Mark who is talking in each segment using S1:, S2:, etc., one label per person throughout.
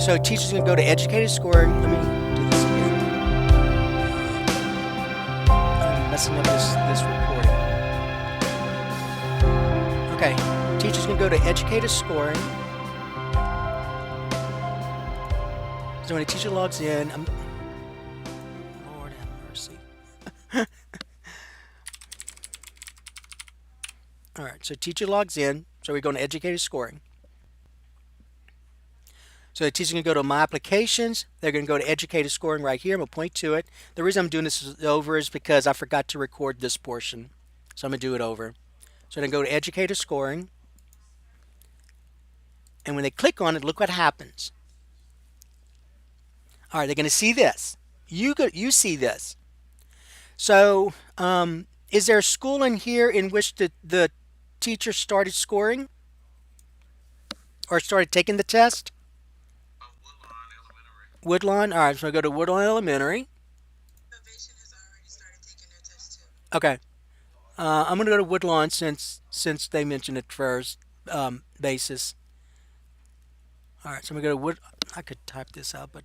S1: So teacher's going to go to educated scoring. Let me do this again. I'm messing up this recording. Okay, teacher's going to go to educated scoring. So when a teacher logs in, Lord have mercy. All right, so teacher logs in. So we're going to educated scoring. So the teacher's going to go to My Applications. They're going to go to Educated Scoring right here. I'm going to point to it. The reason I'm doing this over is because I forgot to record this portion. So I'm going to do it over. So then go to Educated Scoring. And when they click on it, look what happens. All right, they're going to see this. You see this. So is there a school in here in which the teacher started scoring or started taking the test? Woodlawn. All right, so I go to Woodlawn Elementary. Okay. I'm gonna go to Woodlawn since they mentioned it first. Basis. All right, so I'm gonna go to Wood. I could type this out, but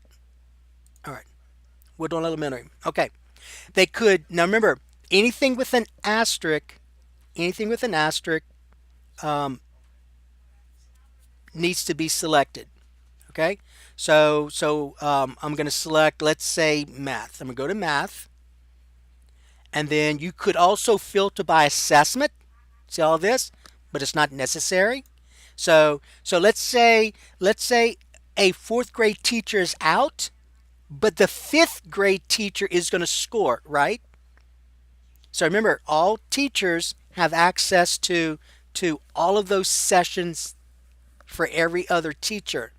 S1: all right. Woodlawn Elementary. Okay. They could now remember anything with an asterisk. Anything with an asterisk needs to be selected. Okay. So I'm gonna select. Let's say math. I'm gonna go to math. And then you could also filter by assessment. See all this? But it's not necessary. So let's say a fourth grade teacher is out, but the fifth grade teacher is going to score, right? So remember, all teachers have access to all of those sessions for every other teacher.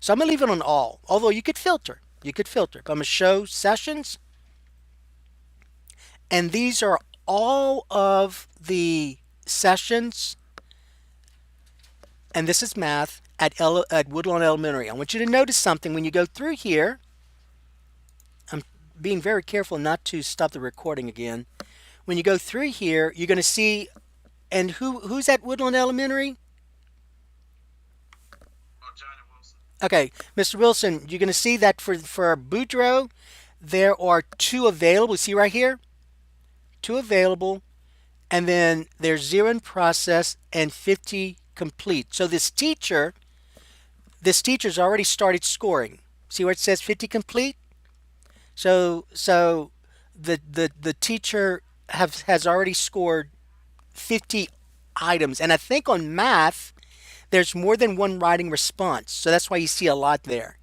S1: So I'm gonna leave it on all. Although you could filter. You could filter. But I'm gonna show sessions, and these are all of the sessions, and this is math at Woodlawn Elementary. I want you to notice something when you go through here. I'm being very careful not to stop the recording again. When you go through here, you're going to see, and who's at Woodlawn Elementary? Okay, Mr. Wilson, you're going to see that for Boudreaux, there are two available. See right here? Two available, and then there's 0 in process and 50 complete. So this teacher's already started scoring. See where it says 50 complete? So the teacher has already scored 50 items, and I think on math there's more than one writing response. So that's why you see a lot there.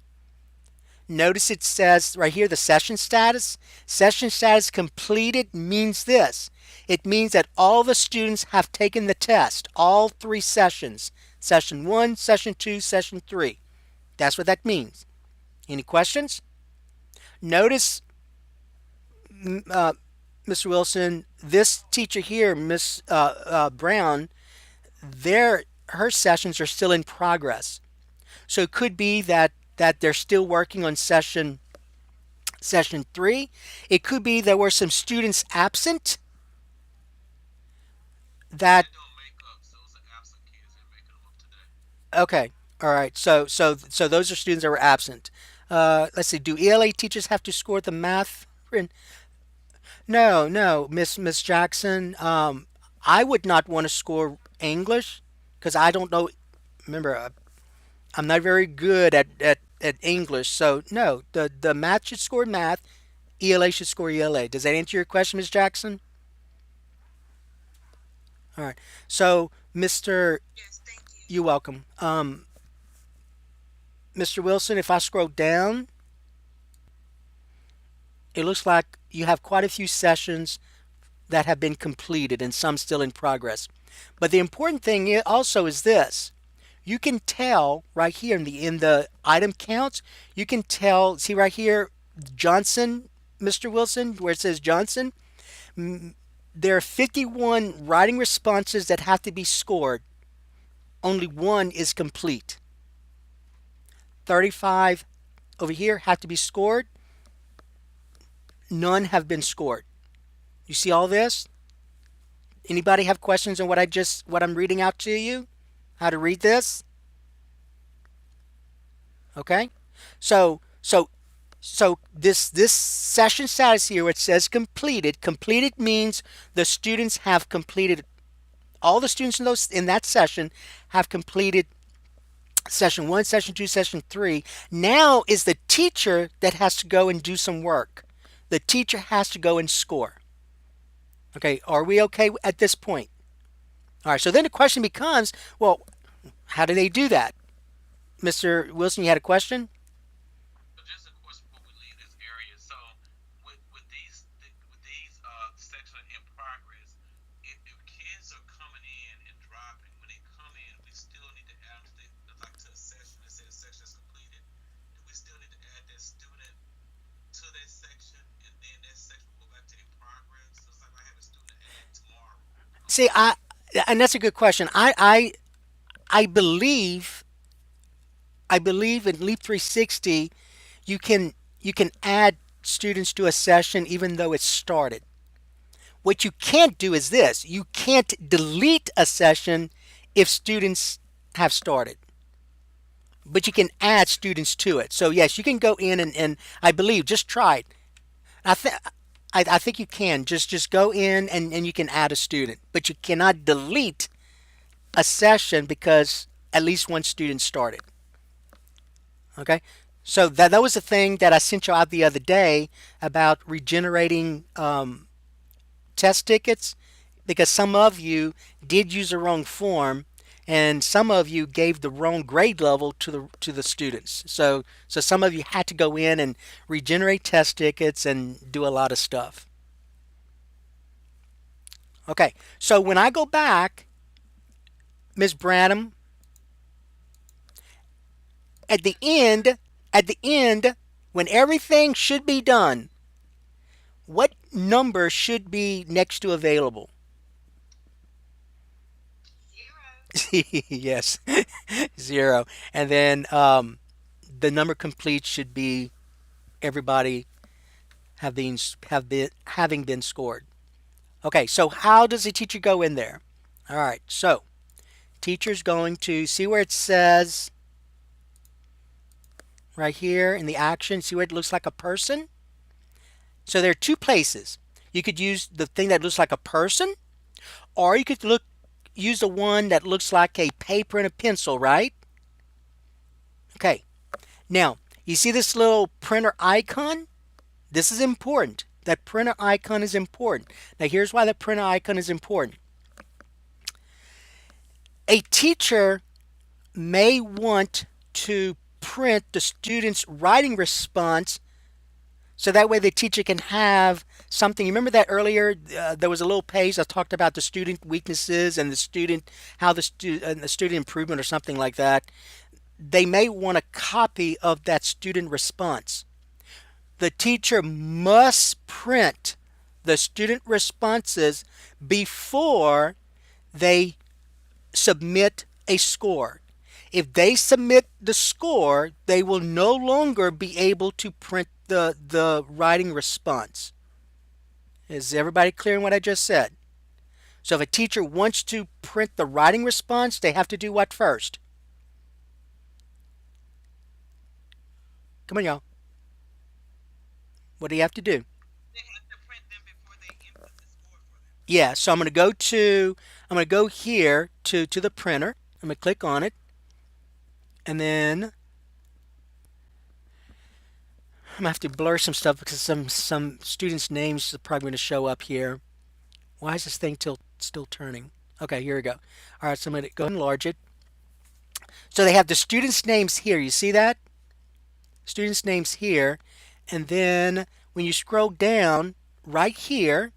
S1: Notice it says right here the session status. Session status completed means this. It means that all the students have taken the test, all 3 sessions. Session 1, Session 2, Session 3. That's what that means. Any questions? Notice, Mr. Wilson, this teacher here, Miss Brown, her sessions are still in progress. So it could be that they're still working on session 3. It could be there were some students absent that. Okay, all right. So those are students that were absent. Let's see. Do ELA teachers have to score the math? No, Miss Jackson. I would not want to score English because I don't know. Remember, I'm not very good at English, so no. The math should score math. ELA should score ELA. Does that answer your question, Miss Jackson? All right. So, Mr. You're welcome. Mr. Wilson, if I scroll down, it looks like you have quite a few sessions that have been completed and some still in progress. But the important thing also is this. You can tell right here in the item counts, you can tell, see right here, Johnson, Mr. Wilson, where it says Johnson, there are 51 writing responses that have to be scored. Only 1 is complete. 35 over here have to be scored. None have been scored. You see all this? Anybody have questions on what I'm reading out to you? How to read this? Okay, so so this session status here, which says completed. Completed means the students have completed. All the students in that session have completed session one, session two, session three. Now is the teacher that has to go and do some work. The teacher has to go and score. Okay, are we okay at this point? All right, so then the question becomes, well, how do they do that? Mr. Wilson, you had a question? See, and that's a good question. I believe in Leap 360 you can add students to a session even though it's started. What you can't do is this. You can't delete a session if students have started. But you can add students to it. So yes, you can go in and I believe just try it. I think I think you can just go in and you can add a student, but you cannot delete a session because at least one student started. Okay, so that was the thing that I sent you out the other day about regenerating test tickets, because some of you did use the wrong form and some of you gave the wrong grade level to the students. So some of you had to go in and regenerate test tickets and do a lot of stuff. Okay, so when I go back, Ms. Branham, at the end, at the end, when everything should be done, what number should be next to available? Yes, zero. And then the number complete should be everybody having been scored. Okay, so how does the teacher go in there? All right, so teacher's going to see where it says right here in the action, see where it looks like a person? So there are two places. You could use the thing that looks like a person, or you could use the one that looks like a paper and a pencil, right? Okay. Now, you see this little printer icon? This is important. That printer icon is important. Now, here's why the printer icon is important. A teacher may want to print the student's writing response so that way the teacher can have something. You remember that earlier there was a little page that talked about the student weaknesses and the student, how the student improvement or something like that. They may want a copy of that student response. The teacher must print the student responses before they submit a score. If they submit the score, they will no longer be able to print the writing response. Is everybody clear on what I just said? So if a teacher wants to print the writing response, they have to do what first? Come on, y'all. What do you have to do? Yeah, so I'm gonna go here to the printer. I'm gonna click on it, and then I'm gonna have to blur some stuff because some students' names are probably gonna show up here. Why is this thing still turning? Okay, here we go. All right, so I'm gonna go and enlarge it. So they have the students' names here. You see that? Students' names here, and then when you scroll down right here,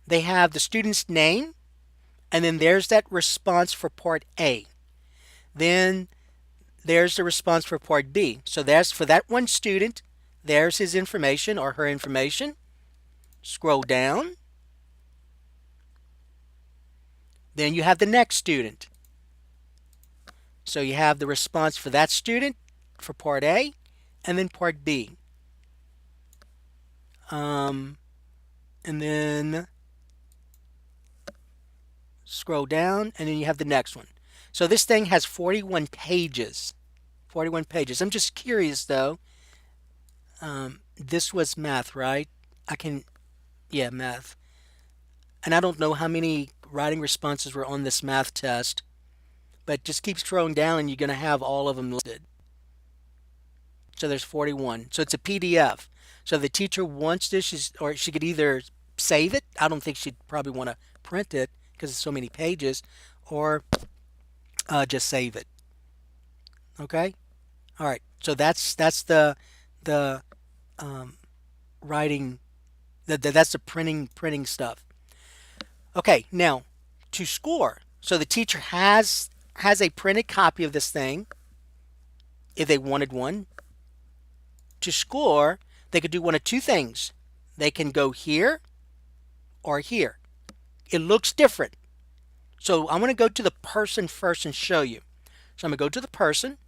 S1: they have the student's name, and then there's that response for part A. Then there's the response for part B. So that's for that one student. There's his information or her information. Scroll down. Then you have the next student. So you have the response for that student for part A and then part B. And then scroll down and then you have the next one. So this thing has 41 pages. 41 pages. I'm just curious though. This was math, right? I can, yeah, math. And I don't know how many writing responses were on this math test, but just keep scrolling down and you're going to have all of them listed. So there's 41. So it's a PDF. So the teacher wants this, or she could either save it. I don't think she'd probably want to print it because it's so many pages, or just save it. Okay. All right. So that's the um, writing. That's the printing stuff. Okay. Now to score. So the teacher has a printed copy of this thing if they wanted one. To score, they could do one of two things. They can go here or here. It looks different. So I'm going to go to the person first and show you. So I'm going to go to the person,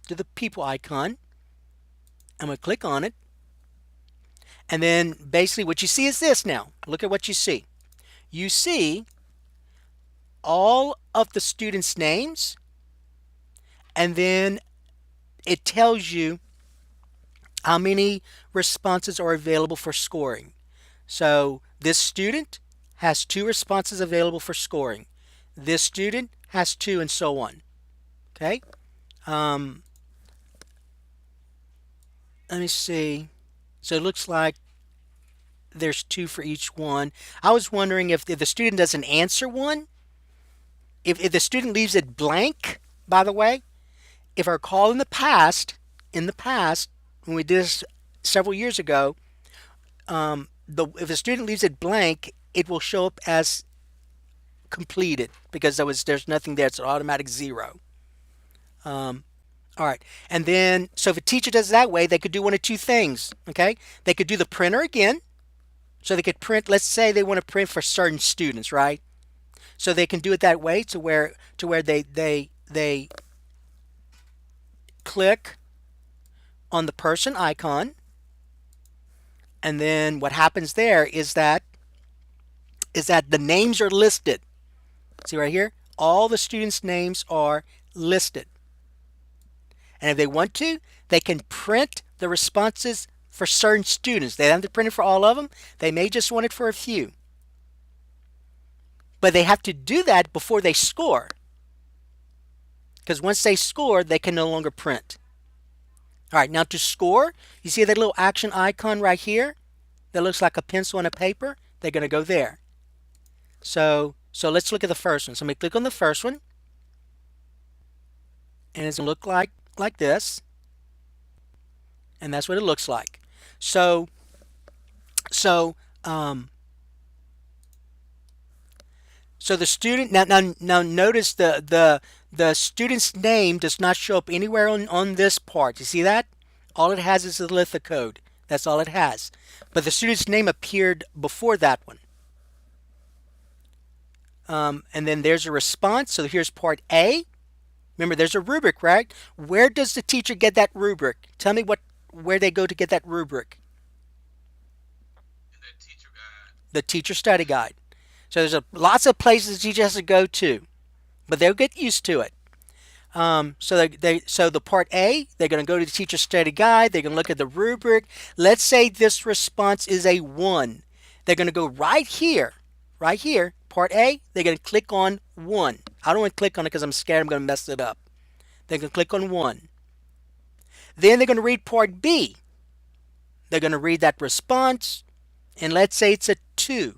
S1: to the people icon. I'm going to click on it. And then basically what you see is this now. Look at what you see. You see all of the students' names, and then it tells you how many responses are available for scoring. So this student has 2 responses available for scoring. This student has 2, and so on. Okay. Um, Let me see. So it looks like there's 2 for each one. I was wondering if the student doesn't answer one, if the student leaves it blank, by the way, if I recall in the past, when we did this several years ago, if the student leaves it blank, it will show up as completed because there's nothing there. It's an automatic 0. Um, all right, and then so if a teacher does it that way, they could do one of two things. Okay, they could do the printer again, so they could print. Let's say they want to print for certain students, right? So they can do it that way to where they click on the person icon, and then what happens there is that the names are listed. See right here? All the students' names are listed. And if they want to, they can print the responses for certain students. They don't have to print it for all of them. They may just want it for a few. But they have to do that before they score. Because once they score, they can no longer print. All right, now to score, you see that little action icon right here that looks like a pencil and a paper? They're going to go there. So let's look at the first one. So I'm going to click on the first one. And it's going to look like this. And that's what it looks like. So the student now notice the student's name does not show up anywhere on this part. You see that? All it has is the lithocode. That's all it has. But the student's name appeared before that one. And then there's a response. So here's part A. Remember, there's a rubric, right? Where does the teacher get that rubric? Tell me where they go to get that rubric.
S2: In that teacher guide.
S1: The teacher study guide. So there's lots of places the teacher has to go to, but they'll get used to it. So the part A, they're going to go to the teacher study guide. They're going to look at the rubric. Let's say this response is a 1. They're going to go right here, part A. They're going to click on 1. I don't want to click on it because I'm scared I'm going to mess it up. They're going to click on 1. Then they're going to read part B. They're going to read that response, and let's say it's a 2.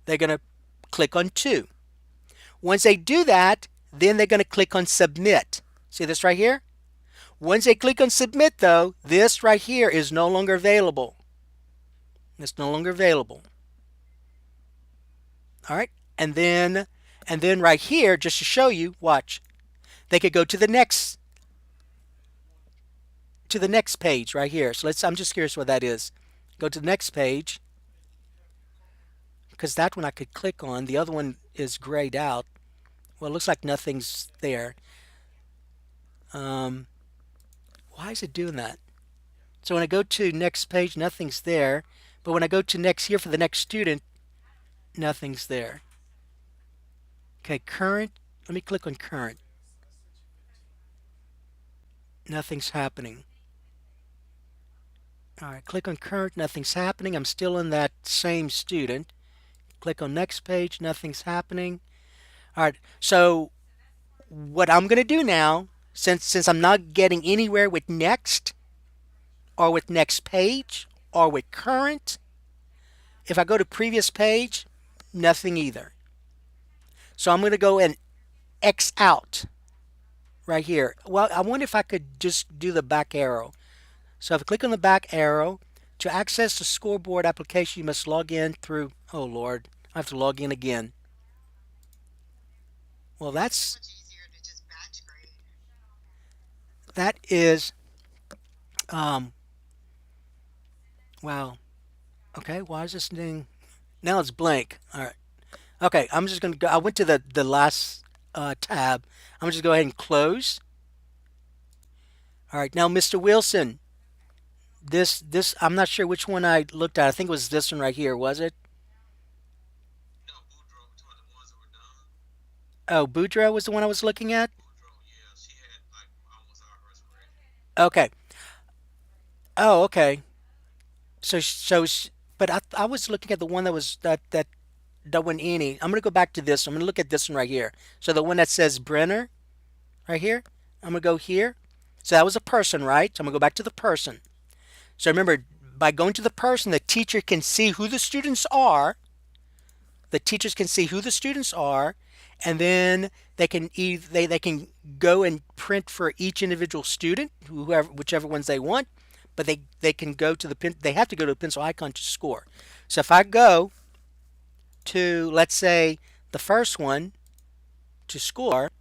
S1: They're going to click on 2. Once they do that, then they're going to click on submit. See this right here? Once they click on submit though, this right here is no longer available. It's no longer available. All right? And then right here, just to show you, watch. They could go to the next page right here. So I'm just curious what that is. Go to the next page, because that one I could click on. The other one is grayed out. Well, it looks like nothing's there. Why is it doing that? So when I go to next page, nothing's there. But when I go to next here for the next student, nothing's there. Okay, current. Let me click on current. Nothing's happening. All right, click on current, nothing's happening. I'm still in that same student. Click on next page, nothing's happening. All right, so what I'm going to do now, since I'm not getting anywhere with next or with next page or with current, if I go to previous page, nothing either. So I'm going to go and X out right here. Well, I wonder if I could just do the back arrow. So if I click on the back arrow, to access the scoreboard application, you must log in through, oh Lord, I have to log in again. Well, that is, um, wow. Okay, why is this thing, now it's blank. All right. Okay, I'm just going to go, I went to the last tab. I'm just going to go ahead and close. All right, now Mr. Wilson, this I'm not sure which one I looked at. I think it was this one right here, was it?
S2: No, Boudreaux, between the ones that were done.
S1: Oh, Boudreaux was the one I was looking at.
S2: Boudreaux, yeah, she had like almost all hers ready.
S1: Okay. Oh, okay. But I was looking at the one that was that one any. I'm gonna go back to this. I'm gonna look at this one right here. So the one that says Brenner right here. I'm gonna go here. So that was a person, right? So I'm gonna go back to the person. So remember, by going to the person, the teacher can see who the students are. The teachers can see who the students are, and then they can go and print for each individual student, whoever whichever ones they want. But they can go to the pen. They have to go to the pencil icon to score. So if I go to, let's say, the first one to score,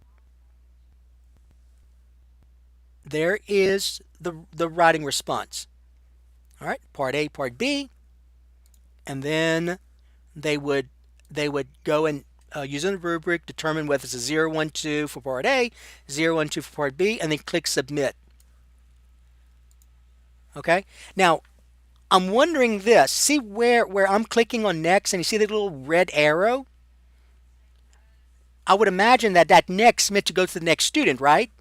S1: there is the writing response. All right, part A, part B, and then they would go and using the rubric determine whether it's a 0, 1, 2 for part A, 0, 1, 2 for part B, and then click submit. Okay. Now I'm wondering this. See where I'm clicking on next, and you see the little red arrow. I would imagine that that next meant to go to the next student, right?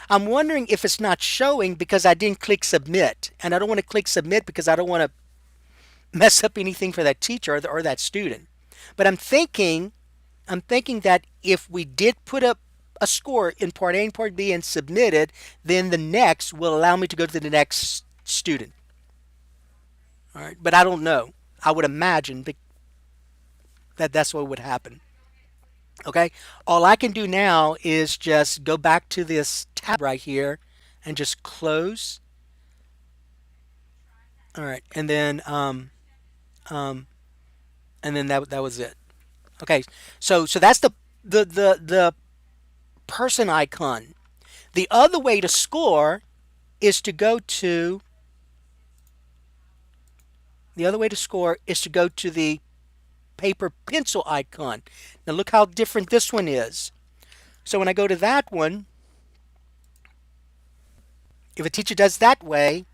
S1: I'm wondering if it's not showing because I didn't click submit, and I don't want to click submit because I don't want to mess up anything for that teacher or that student. But I'm thinking that if we did put up a score in part A and part B and submit it, then the next will allow me to go to the next student. All right, but I don't know. I would imagine that that's what would happen. Okay, all I can do now is just go back to this tab right here and just close. All right, um, and then that was it. Okay, so that's the person icon. The other way to score is to go to the other way to score is to go to the paper pencil icon. Now look how different this one is. So when I go to that one, if a teacher does that way,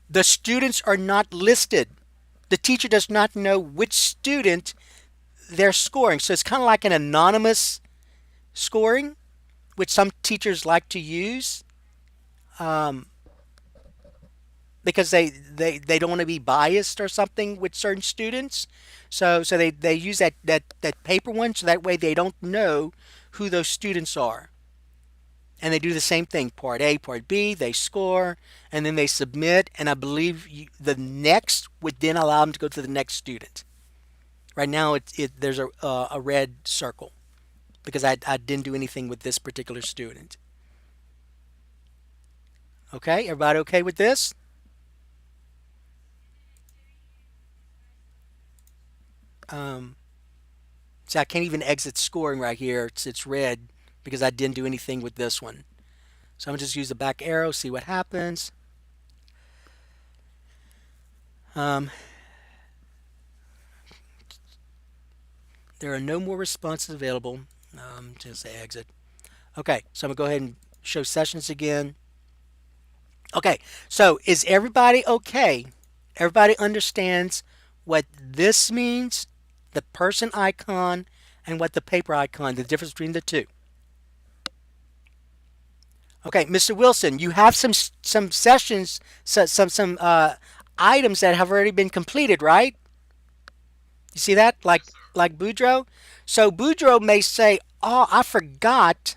S1: the students are not listed. The teacher does not know which student they're scoring. So it's kind of like an anonymous scoring, which some teachers like to use um, because they don't want to be biased or something with certain students. So they use that paper one so that way they don't know who those students are. And they do the same thing, part A, part B, they score, and then they submit, and I believe the next would then allow them to go to the next student. Right now, there's a red circle because I didn't do anything with this particular student. Okay, everybody okay with this? Um, See, I can't even exit scoring right here. It's red because I didn't do anything with this one. So I'm gonna just use the back arrow, see what happens. Um, there are no more responses available. Just say exit. Okay, so I'm gonna go ahead and show sessions again. Okay, so is everybody okay? Everybody understands what this means, the person icon, and what the paper icon, the difference between the two. Okay, Mr. Wilson, you have some sessions, some items that have already been completed, right? You see that,
S2: Yes, sir.
S1: like Boudreaux. So Boudreaux may say, "Oh, I forgot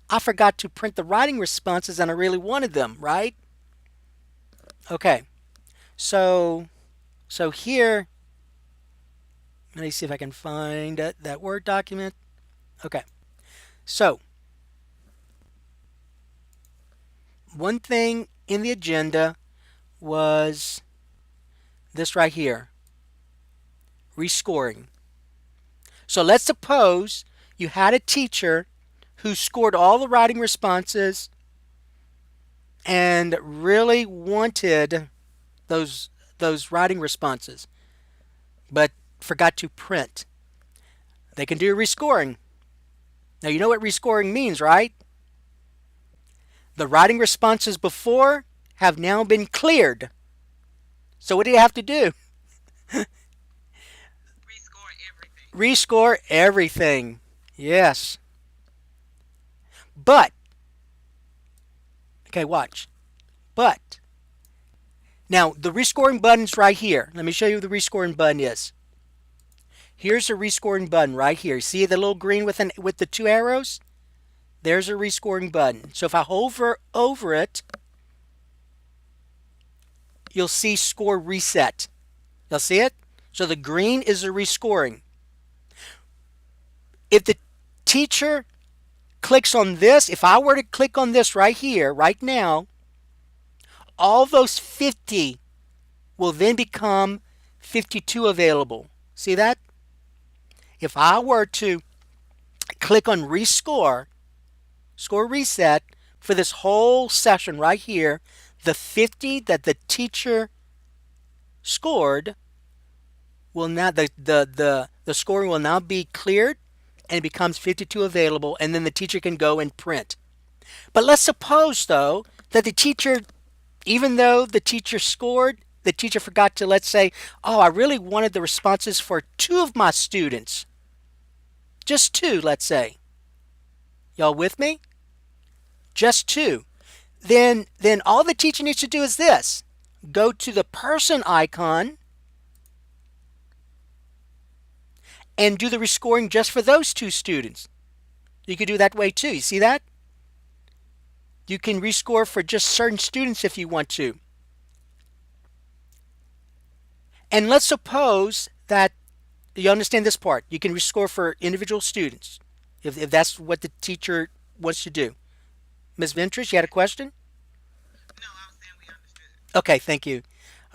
S1: to print the writing responses, and I really wanted them." Right? Okay. So here, let me see if I can find that Word document. Okay. So one thing in the agenda was this right here, rescoring. So let's suppose you had a teacher who scored all the writing responses and really wanted those those writing responses, but forgot to print. They can do rescoring. Now you know what rescoring means, right? The writing responses before have now been cleared. So what do you have to do?
S2: Rescore everything.
S1: Rescore everything. Yes. But okay, watch. But now the rescoring button's right here. Let me show you what the rescoring button is. Here's a rescoring button right here. See the little green with the two arrows? There's a rescoring button. So if I hover over it, you'll see score reset. You'll see it? So the green is a rescoring. If the teacher clicks on this, if I were to click on this right here, right now, all those 50 will then become 52 available. See that? If I were to click on rescore, score reset for this whole session right here, the 50 that the teacher scored will now the scoring will now be cleared and it becomes 52 available, and then the teacher can go and print. But let's suppose though that the teacher, even though the teacher scored, the teacher forgot to, let's say, oh, I really wanted the responses for two of my students. Just two, let's say. Y'all with me? Just two. Then all the teacher needs to do is this. Go to the person icon and do the rescoring just for those two students. You could do that way too. You see that? You can rescore for just certain students if you want to. And let's suppose that you understand this part. You can rescore for individual students if that's what the teacher wants to do. Ms. Ventress, you had a question?
S2: No, I was saying we understood.
S1: Okay, thank you.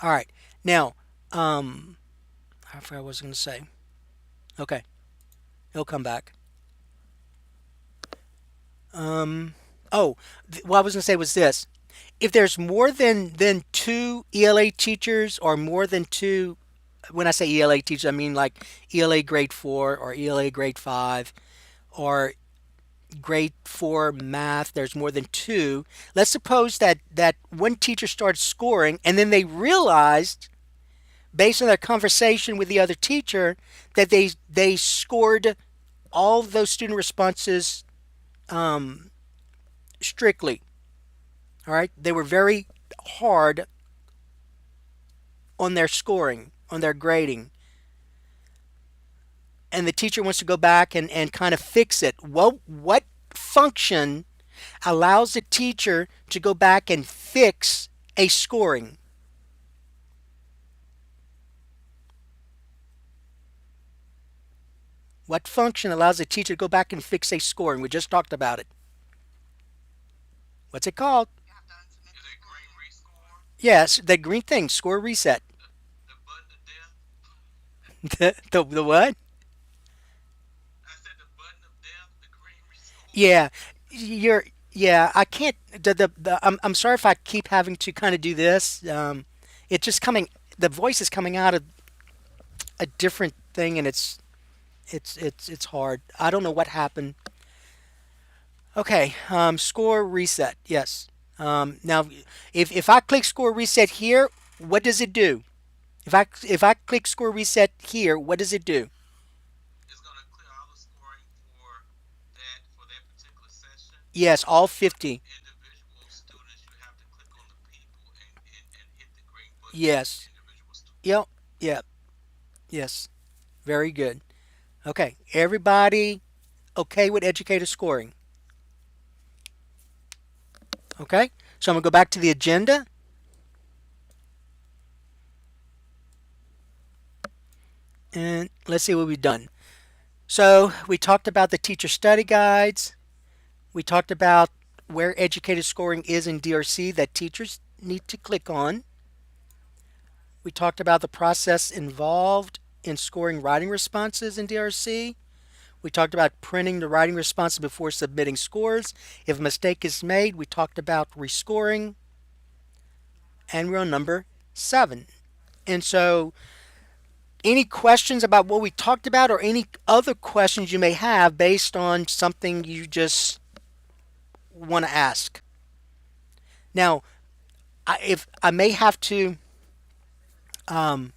S1: All right. Now, I forgot what I was going to say. Okay, he'll come back. Um, oh, what I was going to say was this. If there's more than two ELA teachers or more than two, when I say ELA teachers, I mean like ELA grade 4 or ELA grade 5 or grade 4 math, there's more than two. Let's suppose that one teacher started scoring and then they realized, based on their conversation with the other teacher, that they scored all of those student responses um, strictly. All right, they were very hard on their scoring, on their grading, and the teacher wants to go back and kind of fix it. What function allows the teacher to go back and fix a scoring? What function allows the teacher to go back and fix a scoring? We just talked about it. What's it called?
S2: You have to unsubmit the score green again. Rescore?
S1: Yes, the green thing, score reset.
S2: The button of death?
S1: The what?
S2: I said the button of death, the green rescore.
S1: Yeah, you're. Yeah, I can't. I'm sorry if I keep having to kind of do this. It's just coming. The voice is coming out of a different thing, and it's hard. I don't know what happened. Okay, score reset. Yes. Now, if I click score reset here, what does it do? If I click score reset here, what does it do?
S2: It's gonna clear all the scoring for that particular session,
S1: Yes, all 50.
S2: Individual students, you have to click on the people and hit the green button for the
S1: Yes.
S2: individual students.
S1: Yep. Yep. Yes. Very good. Okay. Everybody okay with educator scoring? Okay. So I'm going to go back to the agenda and let's see what we've done. So we talked about the teacher study guides. We talked about where educator scoring is in DRC that teachers need to click on. We talked about the process involved in scoring writing responses in DRC. We talked about printing the writing responses before submitting scores. If a mistake is made, we talked about rescoring, and we're on number 7. And so, any questions about what we talked about, or any other questions you may have based on something you just want to ask? Now, if I may have to um,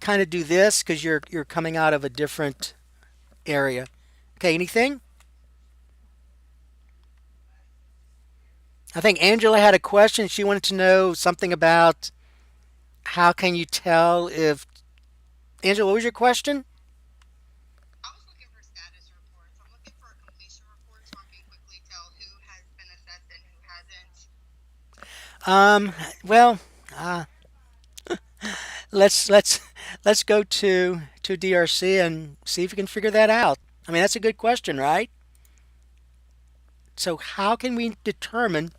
S1: kind of do this because you're coming out of a different area. Okay, anything? I think Angela had a question. She wanted to know something about how can you tell if Angela, what was your question?
S3: I was looking for status reports. I'm looking for a completion report so I can quickly tell who has been assessed and who hasn't.
S1: Um, well, uh, let's let's go to DRC and see if we can figure that out. I mean, that's a good question, right? So how can we determine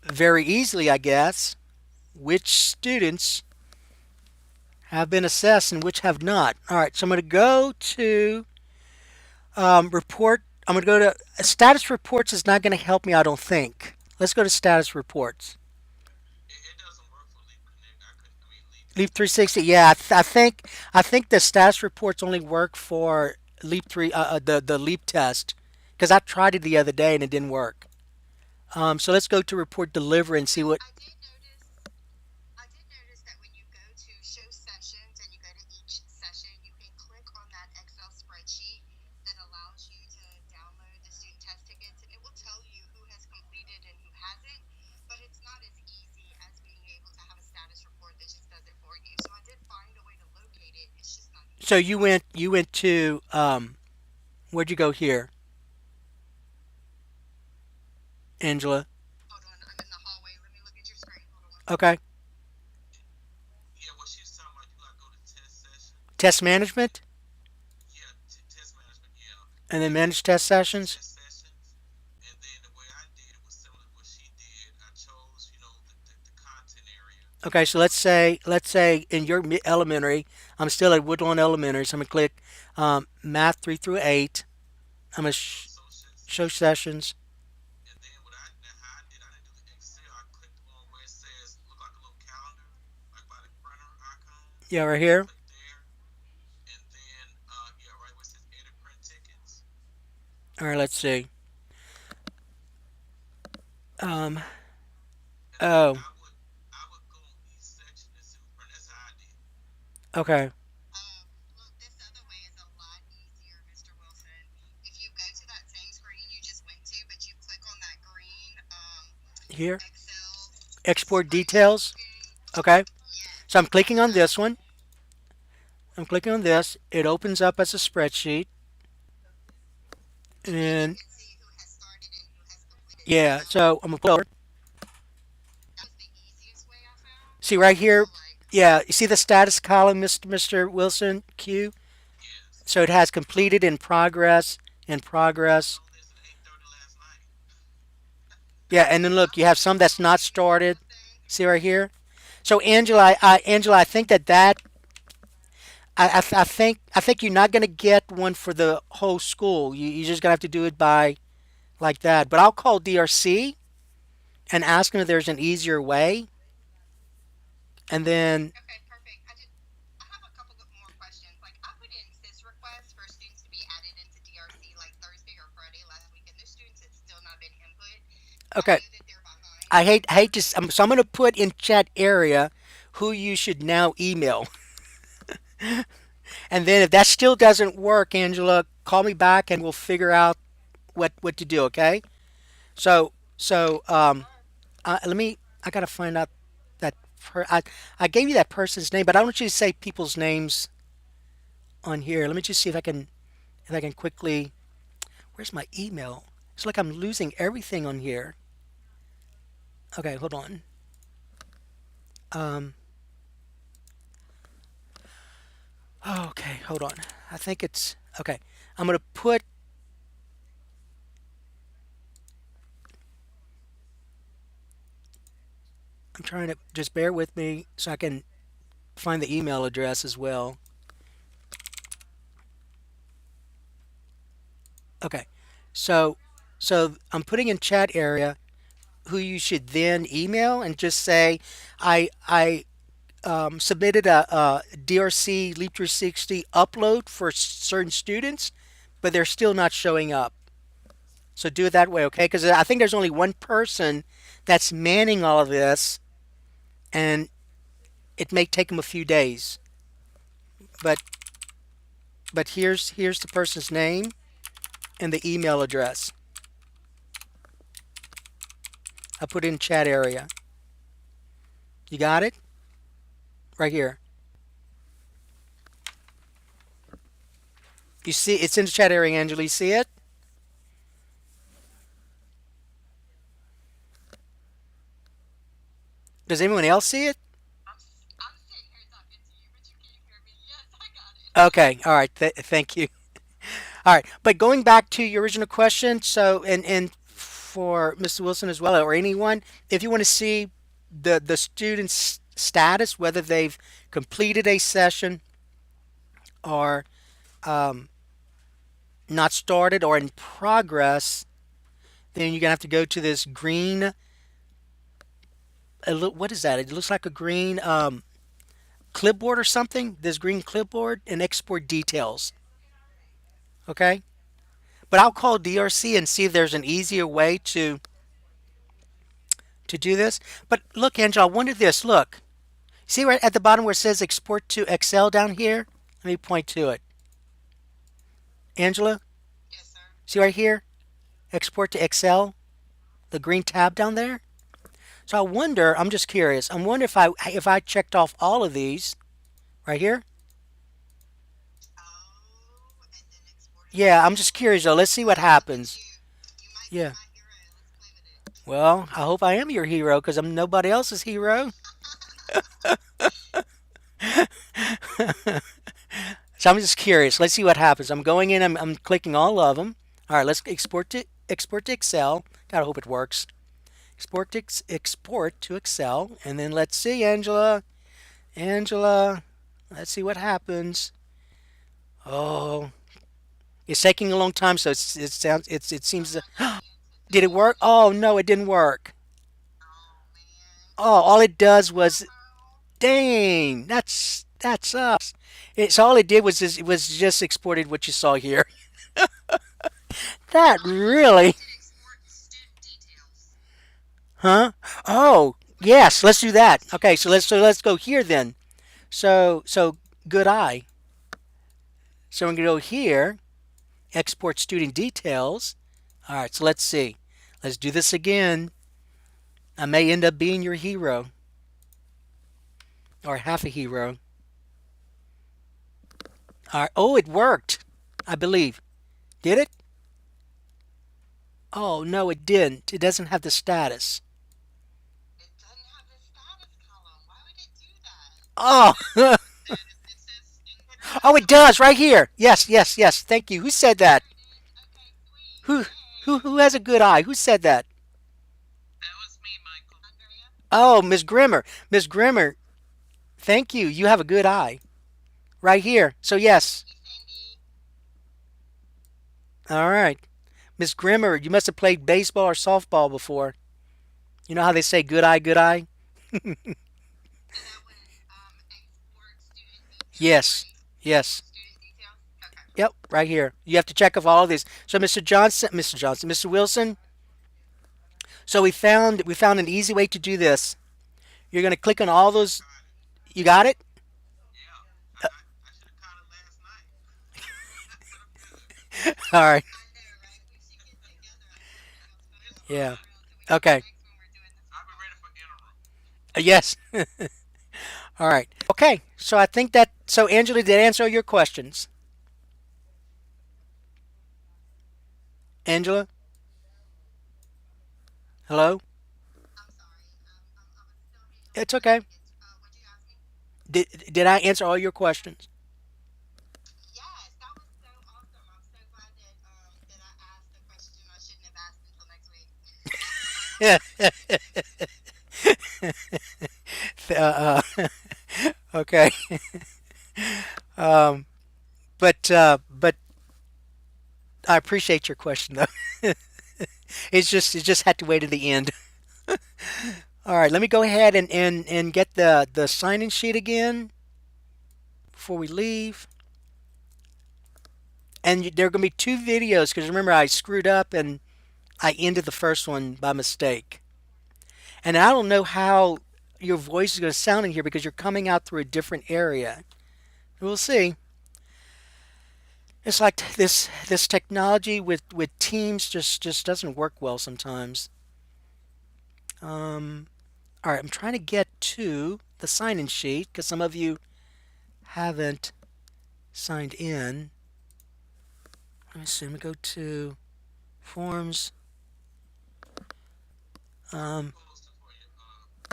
S1: very easily, I guess, which students have been assessed and which have not? All right, so I'm going to go to report. I'm going to go to status reports is not going to help me, I don't think. Let's go to status reports.
S2: It doesn't work for Leap Connect. Leap
S1: Leap
S2: 360.
S1: 360. Yeah, I think the status reports only work for Leap 3 the Leap test because I tried it the other day and it didn't work. So let's go to report delivery and see what.
S3: I did notice that when you go to show sessions and you go to each session, you can click on that Excel spreadsheet that allows you to download the student test tickets and it will tell you who has completed and who hasn't. But it's not as easy as being able to have a status report that just does it for you. So I did find a way to locate it. It's just not
S1: So
S3: easy.
S1: you went to where'd you go here, Angela?
S3: Hold on, I'm in the hallway. Let me look at your screen. Hold on one second.
S1: Okay,
S2: Yeah, what she's talking about, you gotta go to test sessions.
S1: test management
S2: Yeah, test management. Yeah,
S1: and then
S2: and then
S1: manage test sessions.
S2: test sessions. And then the way I did it was similar to what she did. I chose, the content area.
S1: Okay, so let's say in your elementary, I'm still at Woodlawn Elementary, so I'm gonna click math 3 through 8. I'm gonna
S2: Show
S1: show
S2: sessions.
S1: sessions.
S2: And then what I now how I didn't do the Excel. I clicked on where it says look like a little calendar, like by the printer icon.
S1: Yeah, right
S2: I
S1: here.
S2: clicked there, and then yeah, right where it says edit print tickets.
S1: All right, let's see. Um,
S2: And then
S1: oh,
S2: I would go on each section and see who print. That's how I did it.
S1: okay.
S3: Look, this other way is a lot easier, Mr. Wilson. If you go to that same screen you just went to, but you click on that green
S1: Here,
S3: Excel
S1: export
S3: spreadsheet
S1: details.
S3: thing,
S1: Okay,
S3: yes,
S1: so I'm clicking on
S3: that
S1: this one. I'm clicking on this. It opens up as a spreadsheet,
S3: and then you
S1: and
S3: can see who has started and who has completed.
S1: yeah. So I'm gonna pull over.
S3: That was the easiest way I found.
S1: See right
S3: I feel
S1: here.
S3: like
S1: Yeah, you see the status column, Mr. Wilson Q.
S2: Yes.
S1: So it has completed, in progress, in
S2: I
S1: progress.
S2: saw this at 8:30 last night.
S1: Yeah, and then look,
S3: I
S1: you
S3: was
S1: have some
S3: just
S1: that's not
S3: following the
S1: started.
S3: Excel thing.
S1: See right here. So Angela, Angela, I think I think you're not gonna get one for the whole school. You're just gonna have to do it by like that. But I'll call DRC and ask them if there's an easier way. And then
S3: Okay, perfect. I have a couple more questions. Like, I put in SIS requests for students to be added into DRC like Thursday or Friday last week, and the students had still not been input. I
S1: okay,
S3: know that they're behind.
S1: I hate to so I'm gonna put in chat area who you should now email. And then if that still doesn't work, Angela, call me back and we'll figure out what to do. Okay. So let me. I gotta find out that I gave you that person's name, but I don't want you to say people's names on here. Let me just see if I can quickly. Where's my email? It's like I'm losing everything on here. Okay, hold on. Um. Okay, hold on. I think it's okay. I'm gonna put. I'm trying to just bear with me so I can find the email address as well. Okay. So so I'm putting in chat area who you should then email and just say I submitted a DRC Leap 360 upload for certain students, but they're still not showing up. So do it that way, okay? Because I think there's only one person that's manning all of this, and it may take them a few days. But here's the person's name and the email address. I put in chat area. You got it? Right here. You see, it's in the chat area, Angela. You see it? Does anyone else see it?
S3: I'm sitting here talking to you, but you can't hear me. Yes, I got it.
S1: Okay. All right. Thank you. All right. But going back to your original question, so and for Mr. Wilson as well, or anyone, if you want to see the student's status, whether they've completed a session or not started or in progress, then you're gonna have to go to this green. What is that? It looks like a green clipboard or something. This green clipboard and export details. Okay, but I'll call DRC and see if there's an easier way to do this. But look, Angela, I wonder this. Look, see right at the bottom where it says export to Excel down here? Let me point to it. Angela,
S3: Yes, sir.
S1: see right here? Export to Excel, the green tab down there. So I wonder, I'm just curious. I wonder if I checked off all of these right here.
S3: Oh, and then export it to
S1: Yeah, I'm
S3: Excel.
S1: just curious though. Let's see what happens.
S3: You might be
S1: Yeah.
S3: my hero. Let's play with it.
S1: Well, I hope I am your hero because I'm nobody else's hero. So I'm just curious. Let's see what happens. I'm going in. I'm clicking all of them. All right. Let's export to Excel. Gotta hope it works. Export to Excel, and then let's see, Angela. Angela. Let's see what happens. Oh, it's taking a long time. So it sounds it seems.
S3: I'm not going into
S1: Did it
S3: today.
S1: work? Oh no, it didn't work.
S3: Oh man.
S1: Oh, all it does was
S3: Oh,
S1: dang. That sucks. It's all it did was it was just exported what you saw here. That
S3: I thought
S1: really.
S3: it did export student details.
S1: Huh? Oh, yes, let's do that. Okay, so let's go here then. So good eye. So we're gonna go here, export student details. All right, so let's see. Let's do this again. I may end up being your hero or half a hero. All right. Oh, it worked. I believe. Did it? Oh no, it didn't. It doesn't have the status.
S3: It doesn't have the status column. Why would it do that?
S1: Oh,
S2: It says in
S1: oh, it
S2: progress.
S1: does right here. Yes, yes, yes. Thank you. Who said that?
S3: There it is. Okay, sweet.
S1: Who
S3: Yay.
S1: who has a good eye? Who said that?
S2: That was me, Michael.
S3: Andrea?
S1: Oh, Miss Grimmer. Miss Grimmer, thank you. You have a good eye. Right here. So yes.
S3: Thank you, Cindy.
S1: All right. Miss Grimmer, you must have played baseball or softball before. You know how they say good eye, good eye?
S3: And that was export student details,
S1: Yes.
S3: right?
S1: Yes.
S3: Export student details. Okay.
S1: Yep, right here. You have to check off all of these. So Mr. Johnson, Mr. Wilson, so we found an easy way to do this. You're going to click on
S2: I
S1: all
S2: should have
S1: those.
S2: caught it.
S1: You got it?
S2: Yeah, I should have caught it last night. But I'm good.
S1: All right.
S3: I know, right? We should get
S1: Yeah.
S3: So we
S1: Okay.
S3: have to wait till the next one we're doing this.
S2: I'll be ready for interim.
S1: Yes. All right. Okay. So I think that. So Angela did answer all your questions. Angela, hello.
S3: I'm sorry. I was still handling
S1: It's
S3: the
S1: okay.
S3: tickets. What'd you ask me?
S1: Did I answer all your questions?
S3: Yes, that was so awesome. I'm so glad that I asked a question I shouldn't have asked until next week.
S1: uh, okay. Um, but I appreciate your question though. It just had to wait to the end. All right, let me go ahead and get the sign-in sheet again before we leave. And there are going to be two videos because remember I screwed up and I ended the first one by mistake. And I don't know how your voice is going to sound in here because you're coming out through a different area. We'll see. It's like this technology with Teams just doesn't work well sometimes. Um, all right, I'm trying to get to the sign-in sheet because some of you haven't signed in. Let me see. Let me go to forms.
S2: I
S1: Um,
S2: reposted for you,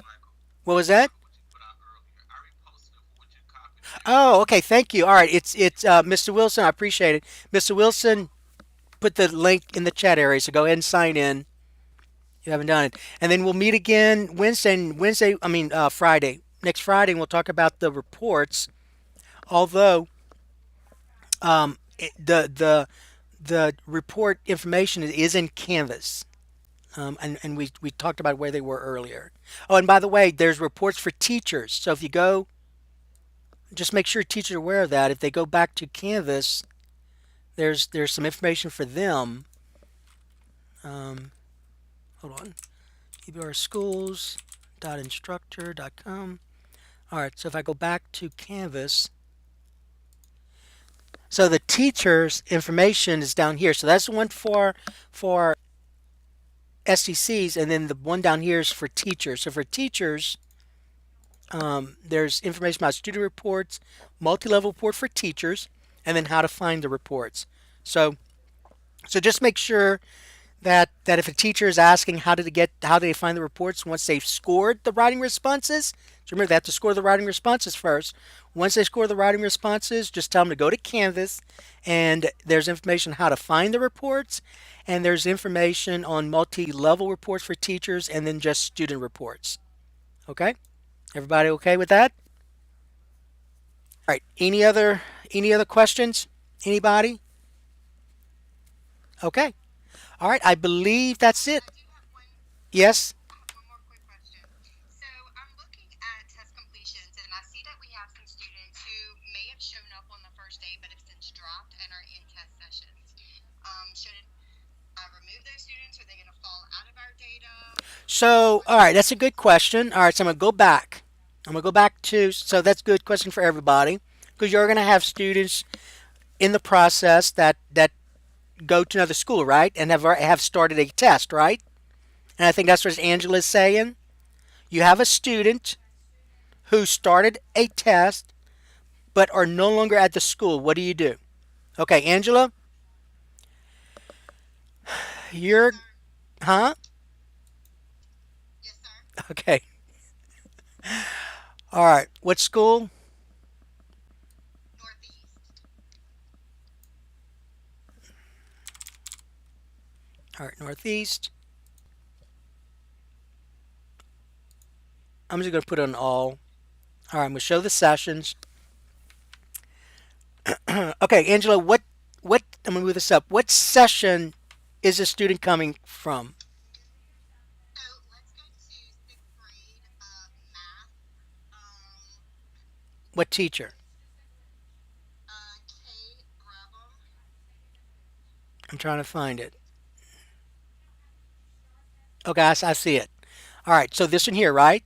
S2: Michael.
S1: what was
S2: The
S1: that?
S2: what you put out earlier. I reposted it for what you copied and pasted.
S1: Oh, okay. Thank you. All right, it's Mr. Wilson. I appreciate it. Mr. Wilson put the link in the chat area, so go ahead and sign in. You haven't done it, and then we'll meet again Wednesday. I mean Friday. Next Friday, and we'll talk about the reports. Although the report information is in Canvas. And we talked about where they were earlier. Oh, and by the way, there's reports for teachers. So if you go, just make sure teachers are aware of that. If they go back to Canvas, there's some information for them. Um, hold on, ebrschools.instructure.com. All right, so if I go back to Canvas, so the teachers' information is down here. So that's the one for STCs, and then the one down here is for teachers. So for teachers, there's information about student reports, multi-level report for teachers, and then how to find the reports. So so just make sure that if a teacher is asking how do they find the reports once they've scored the writing responses, so remember they have to score the writing responses first. Once they score the writing responses, just tell them to go to Canvas, and there's information on how to find the reports, and there's information on multi-level reports for teachers, and then just student reports. Okay, everybody okay with that? All right. Any other questions? Anybody? Okay. All right. I believe that's it.
S3: I do have one.
S1: Yes.
S3: I have one more quick question. So I'm looking at test completions, and I see that we have some students who may have shown up on the first day, but have since dropped and are in test sessions. Should I remove those students? Are they going to fall out of our data?
S1: So,
S3: What's
S1: all right,
S3: the
S1: that's a good question. All right, so I'm gonna go back. I'm gonna go back to. So that's a good question for everybody because you're gonna have students in the process that go to another school, right, and have started a test, right? And I think that's what Angela's saying. You have a student who started a test but are no longer at the school. What do you do? Okay, Angela,
S3: yes,
S1: you're,
S3: sir?
S1: huh?
S3: Yes, sir.
S1: Okay. All right. What school?
S3: Northeast.
S1: All right, Northeast. I'm just gonna put it on all. All right, I'm gonna show the sessions. Okay, Angela, what? I'm gonna move this up. What session is a student coming from?
S3: So let's go to sixth grade math.
S1: What teacher?
S3: K. Brabham.
S1: I'm trying to find it. Okay, I see it. All right, so this one here, right?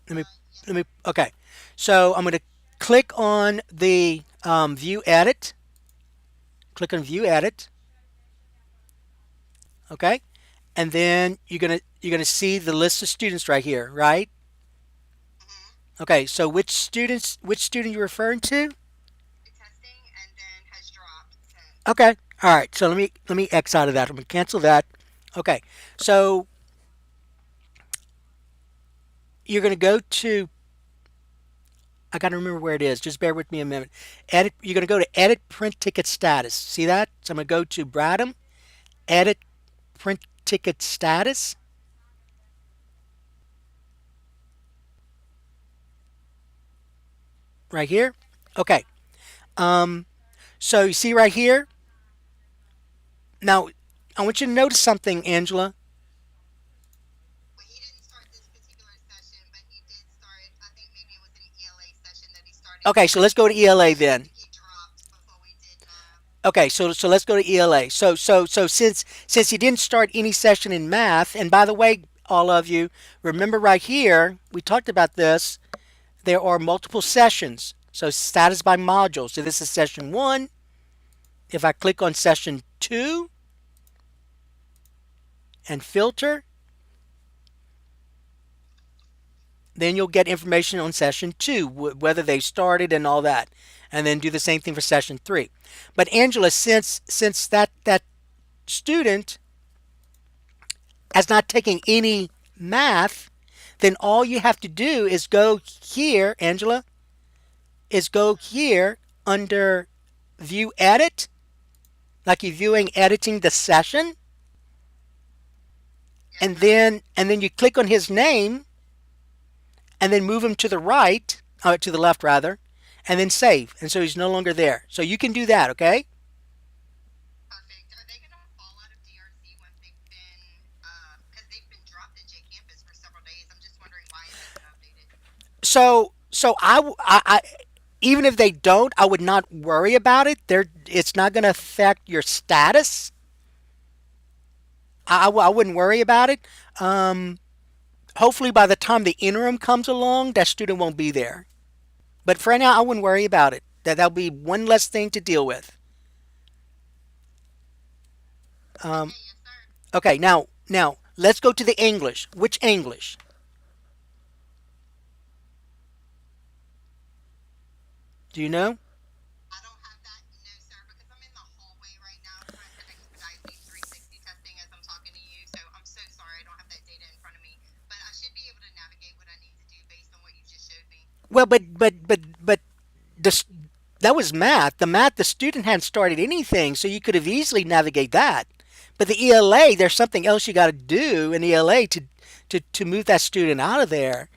S1: Let me
S3: Yes,
S1: let
S3: sir.
S1: me. Okay, so I'm gonna click on the view edit. Click on view edit. Okay, and then you're gonna see the list of students right here, right?
S3: Mm-hmm.
S1: Okay, so which student you referring to?
S3: Testing and then has dropped since.
S1: Okay, all right. So let me X out of that. I'm gonna cancel that. Okay, so you're gonna go to. I gotta remember where it is. Just bear with me a minute. Edit. You're gonna go to edit print ticket status. See that? So I'm gonna go to Bradham. Edit print ticket status right here. Okay. Um. So you see right here. Now, I want you to notice something, Angela.
S3: Well, he didn't start this particular session, but he did start. I think maybe it was an ELA session that he started
S1: Okay, so let's go to ELA
S3: because
S1: then.
S3: he dropped before we did math.
S1: Okay, so let's go to ELA. So since you didn't start any session in math, and by the way, all of you, remember right here we talked about this. There are multiple sessions. So status by module. So this is session one. If I click on session two and filter, then you'll get information on session two, whether they started and all that, and then do the same thing for session three. But Angela, since that student as not taking any math, then all you have to do is go here, Angela, is go here under view edit, like you're viewing editing the session,
S3: Yes,
S1: and
S3: sir.
S1: then you click on his name and then move him to the right, to the left rather, and then save. And so he's no longer there. So you can do that, okay?
S3: Perfect. Are they going to fall out of DRC once they've been, because they've been dropped at J Campus for several days? I'm just wondering why it hasn't updated.
S1: So I even if they don't, I would not worry about it. It's not going to affect your status. I wouldn't worry about it. Um, Hopefully, by the time the interim comes along, that student won't be there. But for now, I wouldn't worry about it. That'll be one less thing to deal with. Um,
S3: Okay, yes, sir.
S1: okay, now let's go to the English. Which English? Do you know?
S3: I don't have that, no, sir, because I'm in the hallway right now trying to expedite these 360 testing as I'm talking to you. So I'm so sorry I don't have that data in front of me, but I should be able to navigate what I need to do based on what you just showed me.
S1: Well, but the, that was math. The math, the student hadn't started anything, so you could have easily navigate that. But the ELA, there's something else you got to do in ELA to move that student out of there.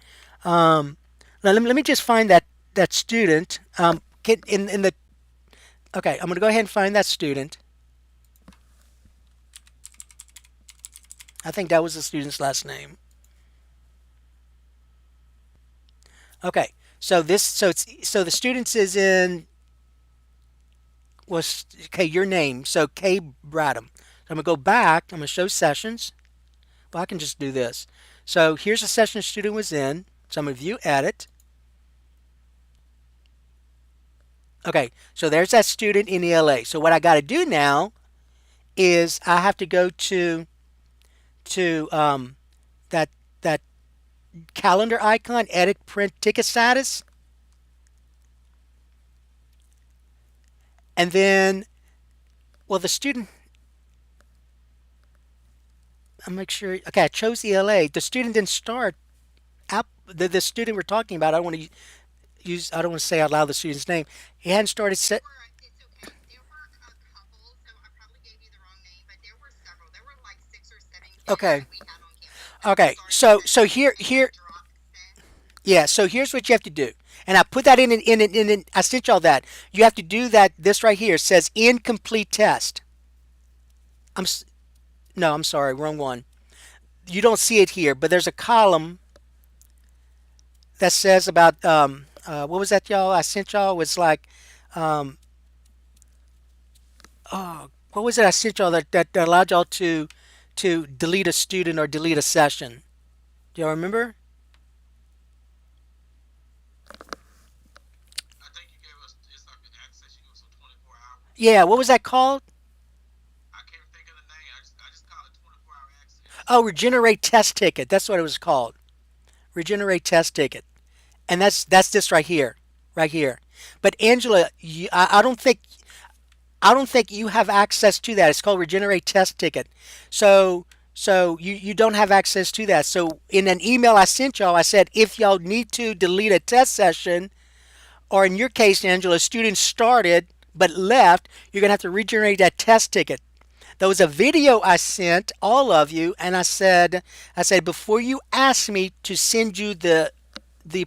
S1: Um, Now let me just find that student. In the okay, I'm gonna go ahead and find that student. I think that was the student's last name. Okay, so the students is in was okay. Your name, so K Bradham. So I'm gonna go back. I'm gonna show sessions. Well, I can just do this. So here's the session the student was in. So I'm gonna view edit. Okay, so there's that student in ELA. So what I got to do now is I have to go to that that calendar icon, edit print ticket status, and then well the student. I'll make sure. Okay, I chose ELA. The student didn't start. The student we're talking about. I don't want to use. I don't want to say out loud the student's name. He hadn't started.
S3: There
S1: Set.
S3: were, it's okay. There were a couple, so I probably gave you the wrong name, but there were several. There were like 6 or 7 kids
S1: Okay.
S3: that we had on campus that
S1: Okay.
S3: started
S1: So
S3: sessions
S1: here
S3: and have
S1: here
S3: dropped since.
S1: yeah. So here's what you have to do. And I put that in. I sent y'all that. You have to do that. This right here says incomplete test. I'm no. I'm sorry. Wrong one. You don't see it here, but there's a column that says about what was that y'all? I sent y'all it was like um, oh what was it I sent y'all that allowed y'all to delete a student or delete a session. Do y'all remember?
S2: I think you gave us it's like an access. You give us some 24 hours.
S1: Yeah. What was that called?
S2: I can't think of the name. I just call it
S1: Oh, regenerate test ticket. That's what it was called. Regenerate test ticket. And that's this right here. Right here. But Angela, I don't think you have access to that. It's called regenerate test ticket. So you don't have access to that. So in an email I sent y'all, I said if y'all need to delete a test session, or in your case, Angela, students started but left, you're gonna have to regenerate that test ticket. There was a video I sent all of you, and I said before you ask me to send you the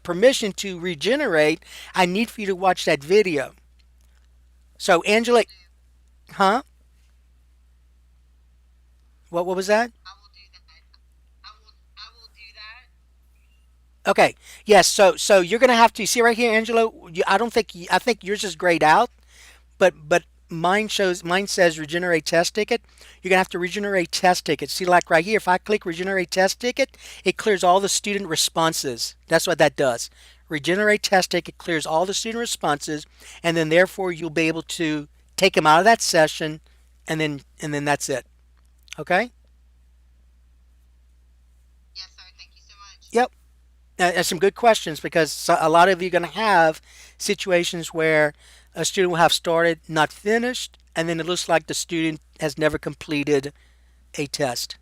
S1: permission to regenerate, I need for you to watch that video. So Angela, huh? What was that?
S3: I will do that. I will do that.
S1: Okay. Yes. So you're gonna have to see right here, Angela. I don't think I think yours is grayed out, but mine says regenerate test ticket. You're gonna have to regenerate test ticket. See, like right here, if I click regenerate test ticket, it clears all the student responses. That's what that does. Regenerate test ticket clears all the student responses, and then therefore you'll be able to take them out of that session, and then that's it. Okay.
S3: Yes, sir. Thank you so much.
S1: Yep. That's some good questions because a lot of you are going to have situations where a student will have started, not finished, and then it looks like the student has never completed a test.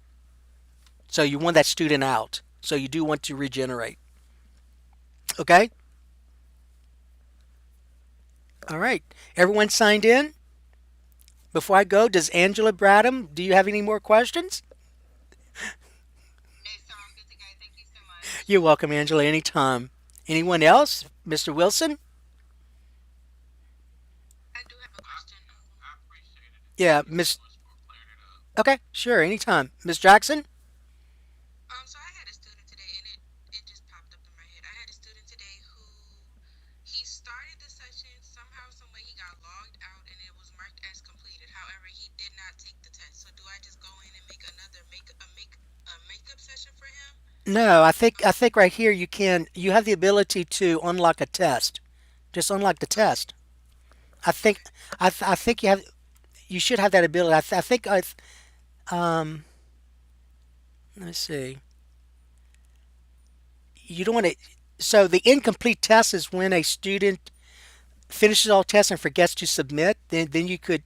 S1: So you want that student out. So you do want to regenerate. Okay? All right. Everyone signed in? Before I go, does Angela Bradham, do you have any more questions?
S3: No, sir. I'm good to go. Thank you so much.
S1: You're welcome, Angela, anytime. Anyone else? Mr. Wilson?
S4: I do have a question.
S2: I appreciate it.
S1: Yeah,
S2: Thank you so
S1: Miss.
S2: much for clearing it up.
S1: Okay, sure, anytime. Miss Jackson?
S4: So I had a student today, and it just popped up in my head. I had a student today who he started the session somehow, some way he got logged out, and it was marked as completed. However, he did not take the test. So do I just go in and make another makeup session for him?
S1: No, I think right here you have the ability to unlock a test. Just unlock the test. I think
S4: Okay.
S1: I think you should have that ability. I think I um let me see. You don't want to. So the incomplete test is when a student finishes all tests and forgets to submit. Then you could,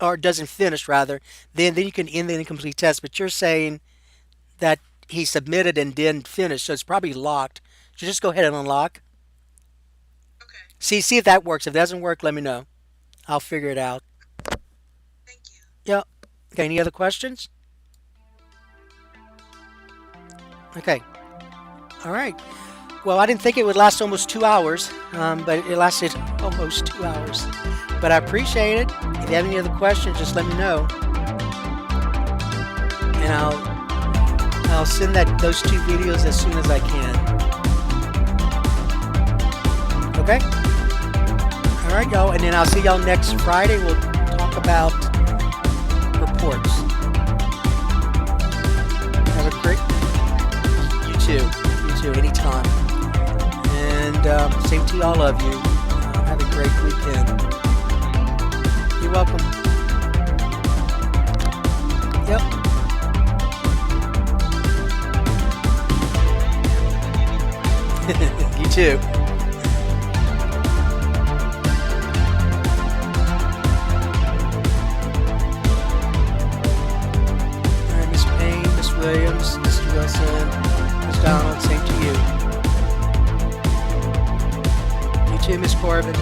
S1: or doesn't finish rather. Then you can end the incomplete test. But you're saying that he submitted and didn't finish, so it's probably locked. So just go ahead and unlock.
S4: Okay.
S1: See if that works. If it doesn't work, let me know. I'll figure it out.
S4: Thank you.
S1: Yeah. Okay. Any other questions? Okay. All right. Well, I didn't think it would last almost 2 hours, but it lasted almost 2 hours. But I appreciate it. If you have any other questions, just let me know, and I'll send those two videos as soon as I can. Okay. All right, y'all. And then I'll see y'all next Friday. We'll talk about reports. Have a great. You too. You too. Anytime. And same to all of you. Have a great weekend. You're welcome. Yep. You too. All right, Miss Payne, Miss Williams, Mr. Wilson, Miss Donald, same to you. You too, Miss Corbin.